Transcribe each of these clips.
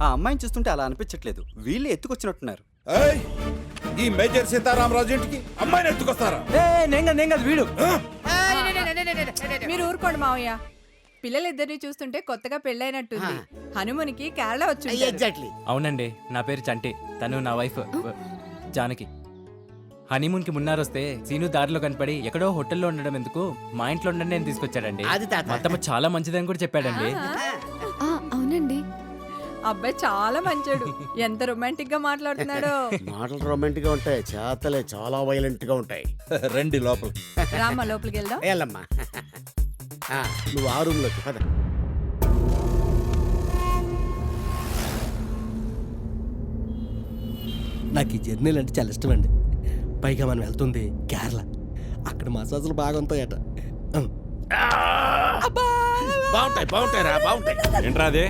ఆ అమ్మాయిని చూస్తుంటే అలా అనిపించట్లేదు, వీళ్ళు ఎత్తుకొచ్చినట్టున్నారు. ఏయ్, ఈ మేజర్ సీతారామరాజు ఇంటికి అమ్మాయిని ఎత్తుకొస్తారా? నేను కాదు వీడు. మీరు ఊరుకోండి మావయ్య. పిల్లలిద్దరిని చూస్తుంటే కొత్తగా పెళ్ళైనట్టుంది. హనుమనికి కేరళ వచ్చి ఎగ్జాక్ట్లీ. అవునండి, నా పేరు చంటి, తను నా వైఫ్ జానకి. హనీమూన్కి మున్నారొస్తే సీను దారిలో కనపడి ఎక్కడో హోటల్లో ఉండడం ఎందుకు, మా ఇంట్లో ఉండండి నేను తీసుకొచ్చాడండి. అది తాత. మొత్తం చాలా మంచిదని కూడా చెప్పాడండి. అవునండి. అబ్బాయి చాలా మంచోడు. ఎంత రొమాంటిక్ గా మాట్లాడుతున్నాడో. మాటలు రొమాంటిక్ గా ఉంటాయి, చేతలే చాలా వైలెంట్ గా ఉంటాయి. రండి లోపల. రామ్మ లోపలికి వెళ్దాం. వెళ్ళమ్మా. నువ్వు ఆ రూమ్ లోకి పద. నాకు ఈ జర్నీలు అంటే చాలా ఇష్టం అండి. పైగా మనం వెళ్తుంది కేరళ, అక్కడ మసాజులు బాగా ఉంటాయట. బాగుంటాయి బాగుంటాయి రా బాగుంటాయి. ఏంట్రా అదే?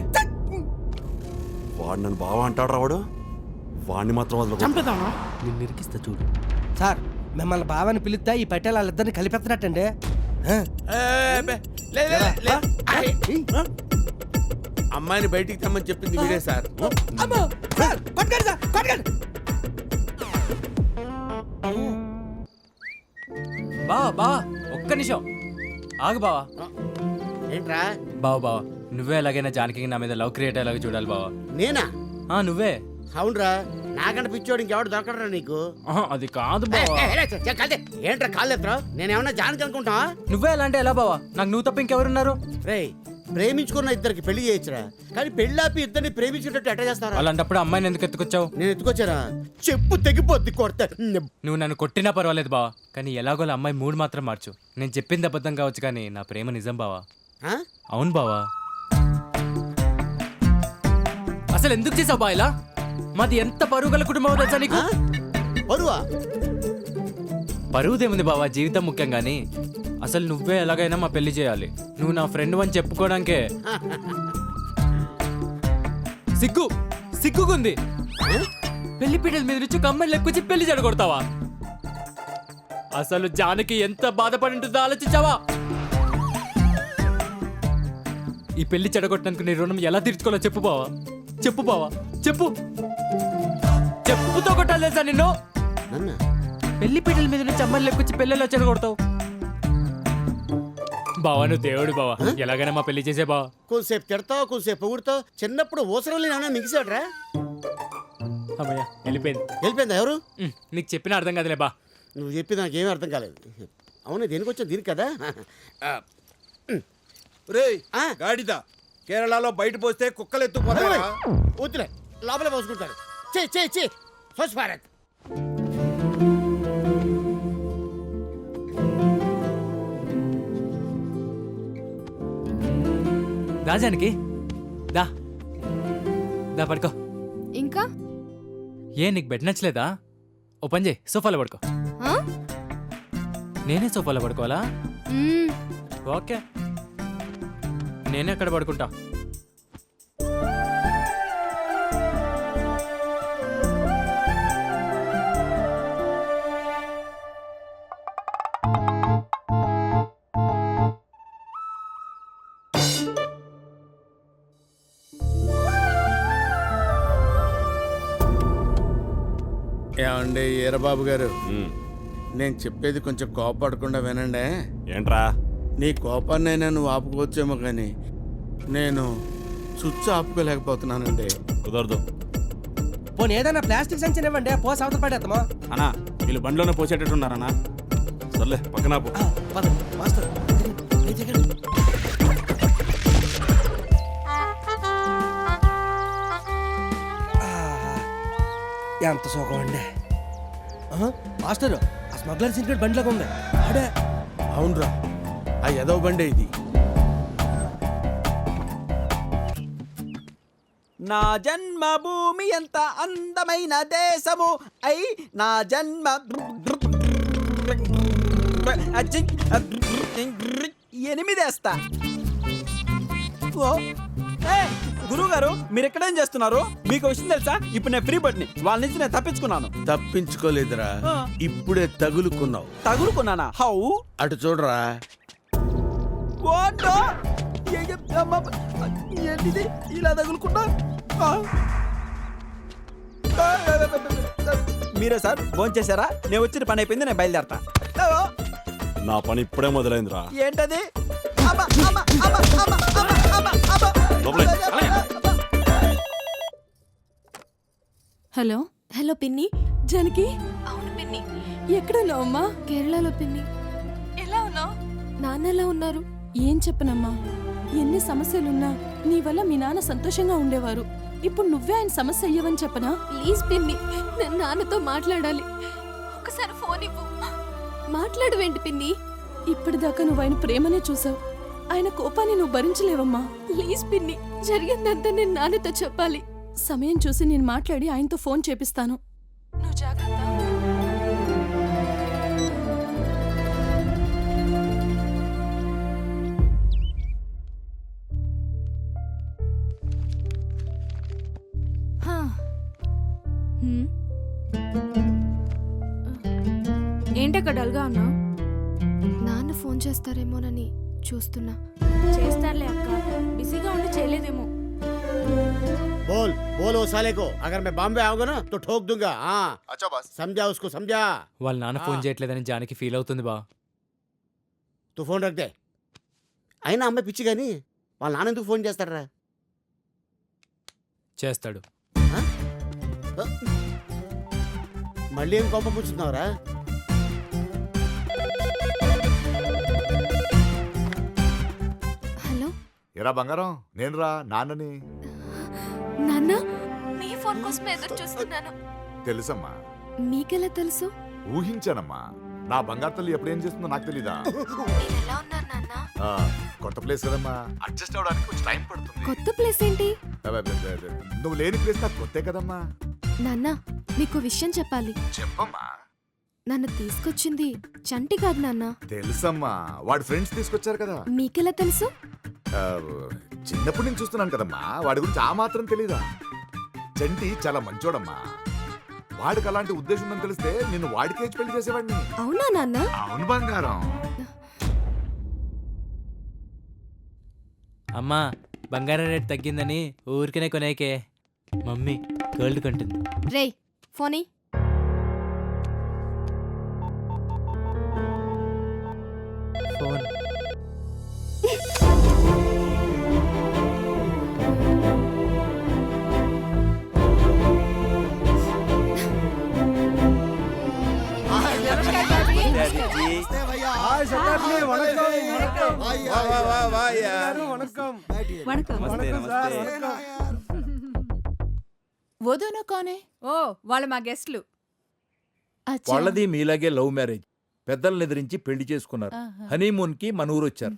వాడు నన్ను బావ అంటాడు రావాడు, వాడిని మాత్రం వదలకు. చంపుతావా? నిన్ను ఇరికిస్తా చూడు. సార్, మిమ్మల్ని బావని పిలిస్తే ఈ పట్టేలు వాళ్ళిద్దరిని కలిపెత్తనట్టండి. అమ్మాయిని బయటికి తెమ్మని చెప్పింది మీరే సార్. బా ఒక్క నిమిషం ఆగు బావా. ఏంట్రా? బావా నువ్వే ఎలాగైనా జానకి నా మీద లవ్ క్రియేట్ అయ్యేలాగా చూడాలి బావా. నేనా? నువ్వే. అవునరా, నాకంటే పిచ్చోడు ఇంకెవడు దొరకడరా నీకు? అది కాదు బావా. ఏంట్రా కాళ్ళెత్తరా? నేనేమన్నా జానకి అనుకుంటా? నువ్వే ఎలా అంటే ఎలా బావా, నాకు నువ్వు తప్ప ఇంకెవరున్నారు? రే, ప్రేమించుకున్న ఇద్దరికి పెళ్లి చేయొచ్చురా, కానీ పెళ్ళాపి ఇద్దరిని ప్రేమించేటట్టు ఎట్ట చేస్తారా? అలాంటప్పుడు అమ్మాయిని ఎందుకు ఎత్తుకొచ్చావు? నేను ఎత్తుకొచ్చారా? చెప్పు తెగిపోద్ది కొడతా. నువ్వు నన్ను కొట్టినా పర్వాలేదు బావా, కానీ ఎలాగోలా అమ్మాయి మూడు మాత్రం మార్చు. నేను చెప్పింది అబద్ధం కావచ్చు కానీ నా ప్రేమ నిజం బావా. అవును బావా. అసలు ఎందుకు చేసావు బా ఇలా? మాది ఎంత పరువు గల కుటుంబం తెలుసా నీకు? పరువా? పరువుదేముంది బావా, జీవితం ముఖ్యం గానీ అసలు నువ్వే ఎలాగైనా మా పెళ్లి చేయాలి. నువ్వు నా ఫ్రెండ్ అని చెప్పుకోవడానికే సిగ్గుకుంది. పెళ్లి పీటల మీద నుంచి ఒక అమ్మాయిని లెక్కొచ్చి పెళ్లి చెడగొడతావా? అసలు జానకి ఎంత బాధపడి ఉంటుందో ఆలోచించావా? ఈ పెళ్లి చెడగొట్టడానికి నీ రుణం ఎలా తీర్చుకోవాలో చెప్పు బావా. చెప్పు బావా, చెప్పు. చెప్పుతో కొట్టాలి సార్ నిన్ను. పెళ్లి పీటల మీద నుంచి అమ్మాయిని లెక్కొచ్చి పెళ్ళిలో చెడగొడతావు బావా. నువ్వు దేవుడు బావా, ఎలాగైనా మా పెళ్లి చేసే బావా. కొంతసేపు తిడతావు, కొంతసేపు పొగుడుతావు. చిన్నప్పుడు ఊసరం ఏమన్నా మిగిసాడరా? అమ్మయ్య వెళ్ళిపోయింది. వెళ్ళిపోయిందా? ఎవరు? నీకు చెప్పిన అర్థం కాదులే బా. నువ్వు చెప్పి నాకేమీ అర్థం కాలేదు. అవును, దేనికి వచ్చావు? దీనికి కదా. రేయ్ గాడిద, కేరళలో బయట పోస్తే కుక్కలు ఎత్తుకుపోతారా? వద్దులే, లోపలే పోసుకుంటారు. చే స్వచ్ఛ భారత్. రాజానికి దా దా పడుకో. ఇంకా ఏ నీకు బెడ్ నచ్చలేదా? ఓ పని చేయి, సోఫాలో పడుకో. నేనే సోఫాలో పడుకోవాలా? ఓకే, నేనే అక్కడ పడుకుంటా. ఏమండి ఈరబాబు గారు, నేను చెప్పేది కొంచెం కోపడకుండా వినండి. ఏంట్రా? నీ కోపాన్ని నువ్వు ఆపుకోవచ్చేమో కానీ నేను స్విచ్ ఆపుకోలేకపోతున్నానండి. కుదరదు. పోనీ ఏదైనా ప్లాస్టిక్ సంచి ఇవ్వండి, పోసి అవతల పడేస్తామా? అన్నా వీళ్ళు బండిలోనే పోసేటట్టున్నారన్నా. సర్లే పక్కన పో. ఎంత సుఖం అండి. మాస్టర్, ఆ స్మగ్లర్ సింగర్ బండిలోకి ఉంది. ఆడే. అవునరా, ఆ ఎదవ బండే ఇది. నా జన్మభూమి ఎంత అందమైన దేశము, అయి నా జన్మ 8 వేస్తా. గురువు గారు, మీరు ఎక్కడేం చేస్తున్నారు? మీకు విషయం తెలుసా? ఇప్పుడు నేను ఫ్రీ బర్డ్ని, వాళ్ళ నుంచి నేను తప్పించుకున్నాను. తప్పించుకోలేదురా, ఇప్పుడే తగులుకున్నావు. తగులుకున్నానా? హౌ? అటు చూడరా. ఏంటిది ఇలా తగులుకున్నా? మీరే సార్ ఫోన్ చేశారా? నేను వచ్చిన పని అయిపోయింది, నేను బయలుదేరతా. నా పని ఇప్పుడే మొదలైందిరా. ఏంటది? అబ్బా, అబ్బా, అబ్బా, అబ్బా, అబ్బా, అబ్బా, అబ్బా. లోపలే, అలాగే. హలో హలో పిన్ని. జానకి. అవును పిన్ని. ఎక్కడున్నావు అమ్మా? కేరళలో పిన్ని. ఎలా ఉన్నావు? నాన్న ఎలా ఉన్నారు? ఏం చెప్పనమ్మా, ఎన్ని సమస్యలున్నా నీ వల్ల మీ నాన్న సంతోషంగా ఉండేవారు. ఇప్పుడు నువ్వే ఆయన సమస్య అయ్యవని చెప్పనా? ప్లీజ్ పిన్ని, నేను నాన్నతో మాట్లాడాలి. ఒకసారి ఫోన్ ఇవ్వు. మాట్లాడవేంటి పిన్ని? ఇప్పటిదాకా నువ్వు ఆయన ప్రేమనే చూసావు, ఆయన కోపాన్ని నువ్వు భరించలేవమ్మా. ప్లీజ్ పిన్ని, జరిగిందంతా నేను నాన్నతో చెప్పాలి. సమయం చూసి నేను మాట్లాడి ఆయనతో ఫోన్ చేపిస్తాను. నువ్వు జాగ్రత్త. ఏంటక్క డల్గా ఉన్నావు? నాన్న ఫోన్ చేస్తారేమోనని చూస్తున్నా. చేస్తారులే అక్క, బిజీగా ఉండి చేయలేదేమో. बोल बोल वो साले को, अगर मैं बॉम्बे आऊंगा ना तो ठोक दूंगा. हाँ अच्छा बस. समझा उसको, समझा. వాళ్ళ నాన్న ఫోన్ చేయట్లేదని జానకి ఫీల్ అవుతుంది బా. तू फोन रख दे. అయినా అమ్మాయి పిచ్చి కానీ వాళ్ళ నాన్న ఎందుకు ఫోన్ చేస్తాడరా? చేస్తాడు. మళ్ళీ ఏం కోపం పుచ్చుతున్నావురా? హలో ఎరా బంగారం, నేను రా నాన్నని. నాన్న, నీ ఫోన్ కోసం ఎదురు చూస్తున్నాను. తెలుసమ్మా, నీకెలా తెలుసు? ఊహించానమ్మా. నా బంగారు తల్లి ఎప్పుడేం చేస్తుందో నాకు తెలీదా? ఎలా ఉన్నారు నాన్న? ఆ, కొత్త ప్లేస్ కదమ్మా, అడ్జస్ట్ అవడానికి కొంచెం టైం పడుతుంది. కొత్త ప్లేస్ ఏంటి? నువ్వు లేని ప్లేస్ నాకు కొత్తే కదమ్మా. నాన్న, మీకు విషయం చెప్పాలి. చెప్పమ్మా. నన్ను తీసుకొచ్చింది చంటి కాదు నాన్న. తెలుసమ్మా, వాడి ఫ్రెండ్స్ తీసుకొచ్చారు కదా. మీకెలా తెలుసు? ఆ, చిన్నప్పుడు నేను చూస్తున్నాను కదమ్మా, వాడి గురించి ఆ మాత్రం తెలీదా? చంటి చాలా మంచోడమ్మా. వాడికి అలాంటి ఉద్దేశం ఉందని తెలిస్తే నేను వాడికే పెళ్లి చేసేవాడిని. అవునా నాన్న? అవును బంగారం. అమ్మా, బంగారం రేట్ తగ్గిందని ఊరికనే కొనేకే మమ్మీ గోల్డ్ కొంటుంది. రేయ్ ఫోనీ. ఫోన్ వదోనో కోనే? ఓ, వాళ్ళు మా గెస్ట్లు. వాళ్ళది మీలాగే లవ్ మ్యారేజ్. పెద్దలను ఎదిరించి పెళ్లి చేసుకున్నారు. హనీమూన్ కి మన ఊరు వచ్చారు.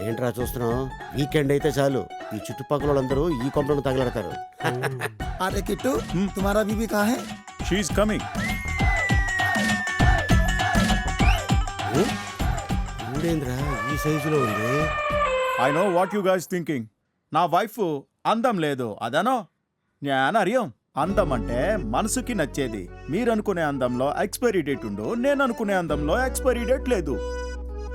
ఏంట్రా చూస్తున్నావు? వీకెండ్ అయితే చాలు ఈ చుట్టుపక్కల వాళ్ళందరూ ఈ కొంపలను తగలడతారు. अरे किट्टू, तुम्हारा बीबी कहाँ है? She is coming. ఏంద్రా ఈ సైజులో ఉంది? I know what you guys thinking. నా వైఫ్ అందం లేదు అదనో. జ్ఞానర్యం. అందం అంటే మనసుకి నచ్చేది. మీరు అనుకునే అందంలో ఎక్స్పైరీ డేట్ ఉండు, నేను అనుకునే అందంలో ఎక్స్పైరీ డేట్ లేదు.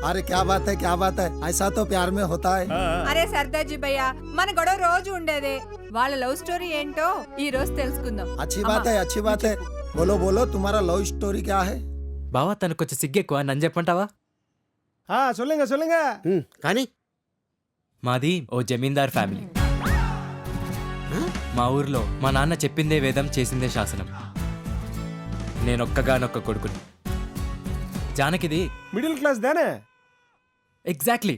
अरे क्या बात है, क्या बात है, ऐसा तो प्यार में होता है. అరే సర్దార్జీ భయ్యా, మన గొడవ రోజు ఉండేదే. వాళ్ళ లవ్ స్టోరీ ఏంటో ఈ రోజు తెలుసుకుందాం. अच्छी बात है, अच्छी बात है. बोलो बोलो, तुम्हारा लव स्टोरी क्या है? బావా, తనకు కొంచెం సిగ్గెక్కువ, నన్ను చెప్పంటావా? కానీ మాది ఓ జమీందార్ ఫ్యామిలీ. మా ఊర్లో మా నాన్న చెప్పిందే వేదం, చేసిందే శాసనం. నేనొక్కగానొక్క కొడుకుని. జానకిది మిడిల్ క్లాస్ దానే. ఎగ్జాక్ట్లీ